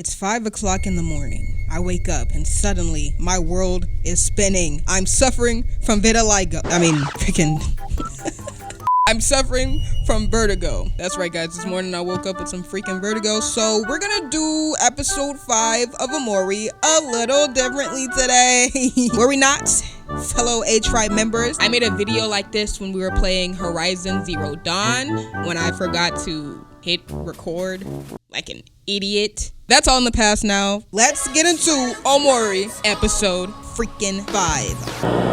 It's 5 o'clock in the morning. I wake up and suddenly my world is spinning. I'm suffering from vitiligo. I'm suffering from vertigo. That's right, guys. This morning I woke up with some freaking vertigo. So we're gonna do episode 5 of Omori a little differently today. Were we not, fellow H-Tribe members? I made a video like this when we were playing Horizon Zero Dawn, when I forgot to hit record like an idiot. That's all in the past now. Let's get into Omori episode freaking 5.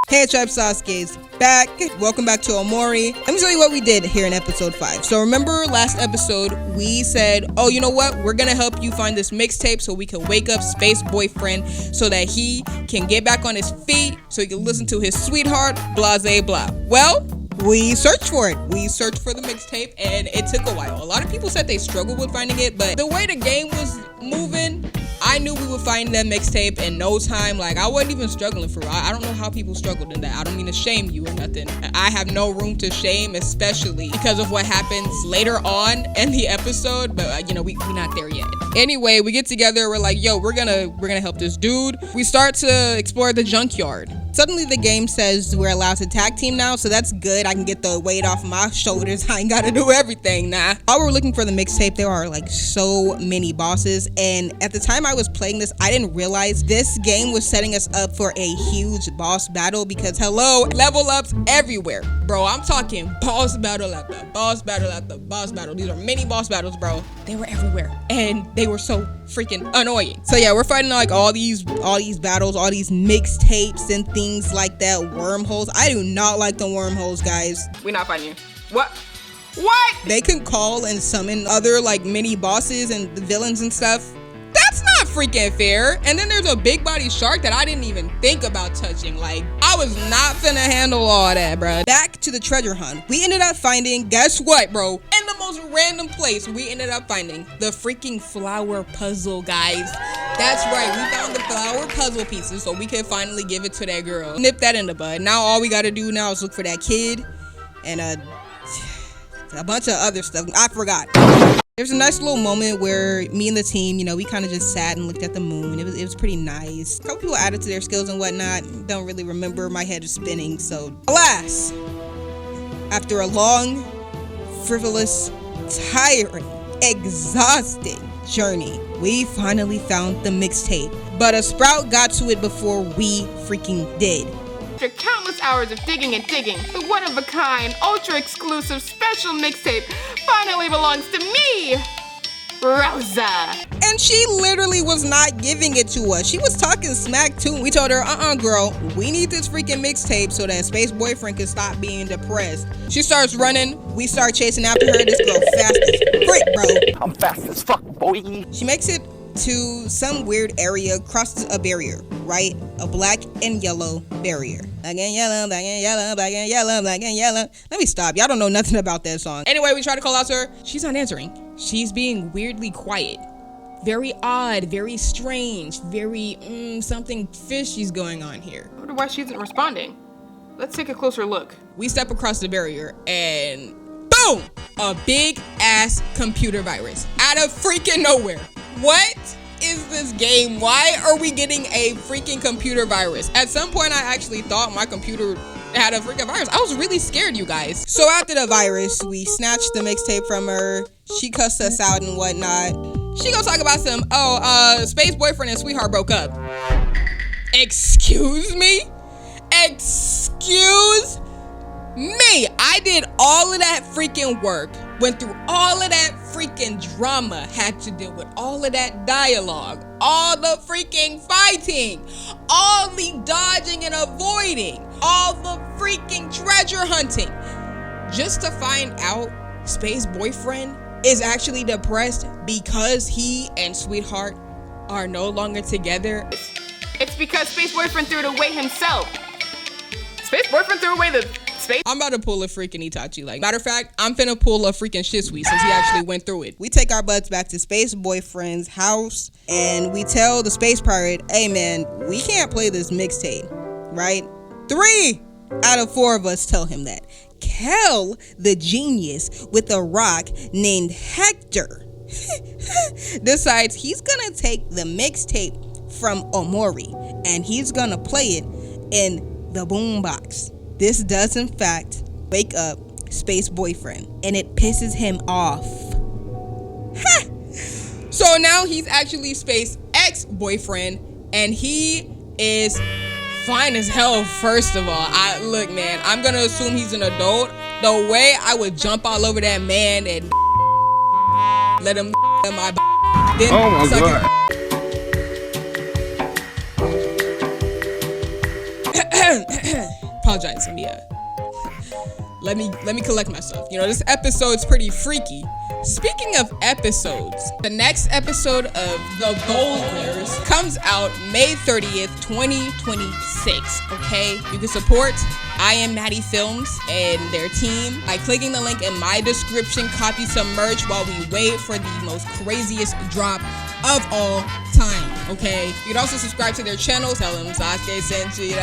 Hey Tribe, Sasuke's back. Welcome back to Omori. Let me tell you what we did here in episode 5. So remember last episode we said, oh, you know what? We're gonna help you find this mixtape so we can wake up Space Boyfriend so that he can get back on his feet so he can listen to his sweetheart, blase blah. Well, we searched for it. We searched for the mixtape and it took a while. A lot of people said they struggled with finding it, but the way the game was moving, I knew we would find that mixtape in no time. Like, I wasn't even struggling for it. I don't know how people struggled in that. I don't mean to shame you or nothing. I have no room to shame, especially because of what happens later on in the episode. But we're not there yet. Anyway, we get together. We're like, yo, we're gonna help this dude. We start to explore the junkyard. Suddenly the game says we're allowed to tag team now, so that's good. I can get the weight off my shoulders. I ain't gotta do everything now. While we were looking for the mixtape, there are like so many bosses, and at the time I was playing this, I didn't realize this game was setting us up for a huge boss battle because hello, level ups everywhere. Bro, I'm talking boss battle after boss battle after boss battle. These are mini boss battles, bro. They were everywhere, and they were so freaking annoying. So yeah, we're fighting like all these battles, all these mixtapes and things like that. Wormholes. I do not like the wormholes, guys. We're not fighting you. What? They can call and summon other like mini bosses and villains and stuff. That's not freaking fair. And then there's a big body shark that I didn't even think about touching. Like, I was not finna handle all that, bro. Back to the treasure hunt. We ended up finding, guess what, bro? In the most random place, we ended up finding the freaking flower puzzle, guys. That's right, we found the flower puzzle pieces so we could finally give it to that girl. Nip that in the bud. Now all we gotta do now is look for that kid and a bunch of other stuff. I forgot. There's a nice little moment where me and the team, we kind of just sat and looked at the moon. It was pretty nice. A couple people added to their skills and whatnot. Don't really remember. My head is spinning. So, alas, after a long, frivolous, tiring, exhausting journey, we finally found the mixtape. But a sprout got to it before we freaking did. After countless hours of digging and digging, the one-of-a-kind, ultra-exclusive, special mixtape finally belongs to me, Rosa. And she literally was not giving it to us. She was talking smack too. We told her, girl, we need this freaking mixtape so that Space Boyfriend can stop being depressed. She starts running. We start chasing after her. This girl fast as frick, bro. I'm fast as fuck, boy. She makes it to some weird area, crosses a barrier, right? A black and yellow barrier. Black and yellow, black and yellow, black and yellow, black and yellow. Let me stop. Y'all don't know nothing about that song. Anyway, we try to call out to her. She's not answering. She's being weirdly quiet. Very odd, very strange, very something fishy's going on here. I wonder why she isn't responding. Let's take a closer look. We step across the barrier and boom! A big ass computer virus out of freaking nowhere. What is this game? Why are we getting a freaking computer virus? At some point, I actually thought my computer had a freaking virus. I was really scared, you guys. So after the virus, we snatched the mixtape from her. She cussed us out and whatnot. She gonna talk about some, Space Boyfriend and sweetheart broke up. Excuse me? Excuse me? I did all of that freaking work, went through all of that freaking drama, had to deal with all of that dialogue, all the freaking fighting, all the dodging and avoiding, all the freaking treasure hunting, just to find out Space Boyfriend is actually depressed because he and sweetheart are no longer together. It's because Space Boyfriend threw it away himself. Space Boyfriend threw away the Space. I'm about to pull a freaking Itachi. Like, matter of fact, I'm finna pull a freaking Shisui since he actually went through it. We take our butts back to Space Boyfriend's house and we tell the Space Pirate, hey man, we can't play this mixtape, right? 3 out of 4 of us tell him that. Kel, the genius with a rock named Hector, decides he's gonna take the mixtape from Omori and he's gonna play it in the boombox. This does in fact wake up Space Boyfriend and it pisses him off. So now he's actually Space ex-boyfriend and he is fine as hell. First of all, look man, I'm gonna assume he's an adult. The way I would jump all over that man and let him in my then oh my suck god. Apologize, Mia. Let me collect myself. You know, this episode's pretty freaky. Speaking of episodes, the next episode of The Gold Bears comes out May 30th, 2026, okay? You can support I Am Maddie Films and their team by clicking the link in my description, copy some merch while we wait for the most craziest drop of all time, okay? You can also subscribe to their channel, tell them Sasuke sent you,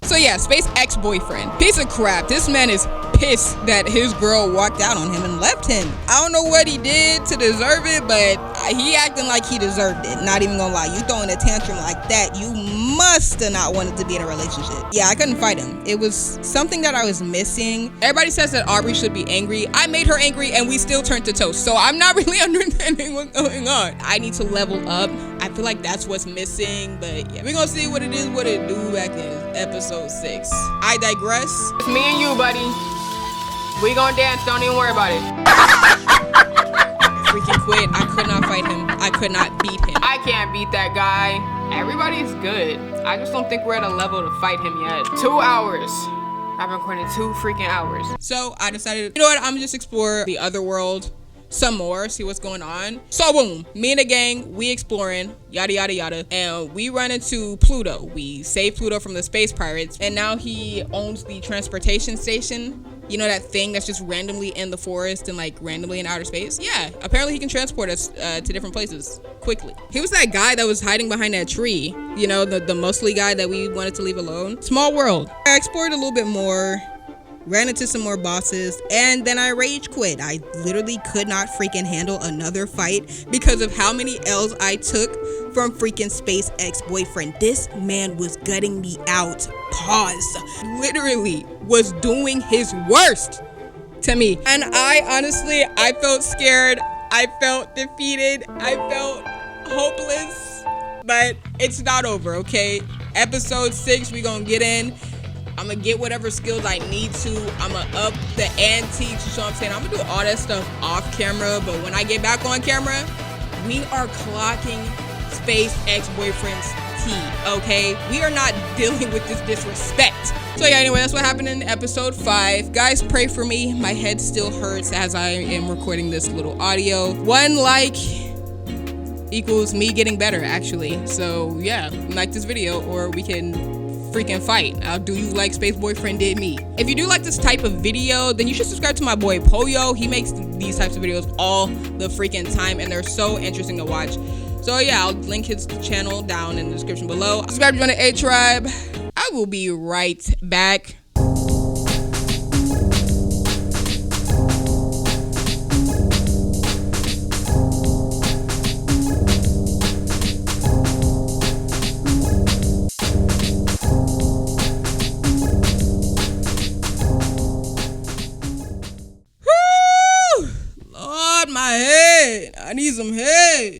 So yeah, Space ex-boyfriend. Piece of crap. This man is pissed that his girl walked out on him and left him. I don't know what he did to deserve it, but he acting like he deserved it. Not even gonna lie, you throwing a tantrum like that, you must have not wanted to be in a relationship. Yeah, I couldn't fight him. It was something that I was missing. Everybody says that Aubrey should be angry. I made her angry and we still turned to toast. So I'm not really understanding what's going on. I need to level up. I feel like that's what's missing, but yeah, we're gonna see what it is, what it do back in episode 6. I digress. It's me and you, buddy. We gonna dance, don't even worry about it. Freaking quit. I could not fight him. I could not beat him. I can't beat that guy. Everybody's good. I just don't think we're at a level to fight him yet. 2 hours. I've been recording 2 freaking hours. So I decided, you know what, I'm gonna just explore the other world some more, see what's going on. So boom, me and the gang, we exploring, yada yada yada, and we run into Pluto. We save Pluto from the space pirates, and now he owns the transportation station. You know, that thing that's just randomly in the forest and like randomly in outer space? Yeah, apparently he can transport us to different places quickly. He was that guy that was hiding behind that tree, you know, the mostly guy that we wanted to leave alone. Small world. I explored a little bit more, ran into some more bosses, and then I rage quit. I literally could not freaking handle another fight because of how many L's I took from freaking Space ex-boyfriend. This man was gutting me out. Pause. Literally was doing his worst to me. And I felt scared. I felt defeated. I felt hopeless. But it's not over, okay? Episode 6, we gonna get in. I'm gonna get whatever skills I need to. I'm gonna up the ante. You know what I'm saying? I'm gonna do all that stuff off camera, but when I get back on camera, we are clocking Space ex-boyfriend's tea, okay? We are not dealing with this disrespect. So yeah, anyway, that's what happened in episode 5. Guys, pray for me. My head still hurts as I am recording this little audio. 1 like equals me getting better, actually. So yeah, like this video or we can freaking fight. I'll do you like Space Boyfriend did me. If you do like this type of video, then you should subscribe to my boy Poyo. He makes these types of videos all the freaking time and they're so interesting to watch. So yeah, I'll link his channel down in the description below. Subscribe to join the A Tribe. I will be right back. Lord, my head. I need some head.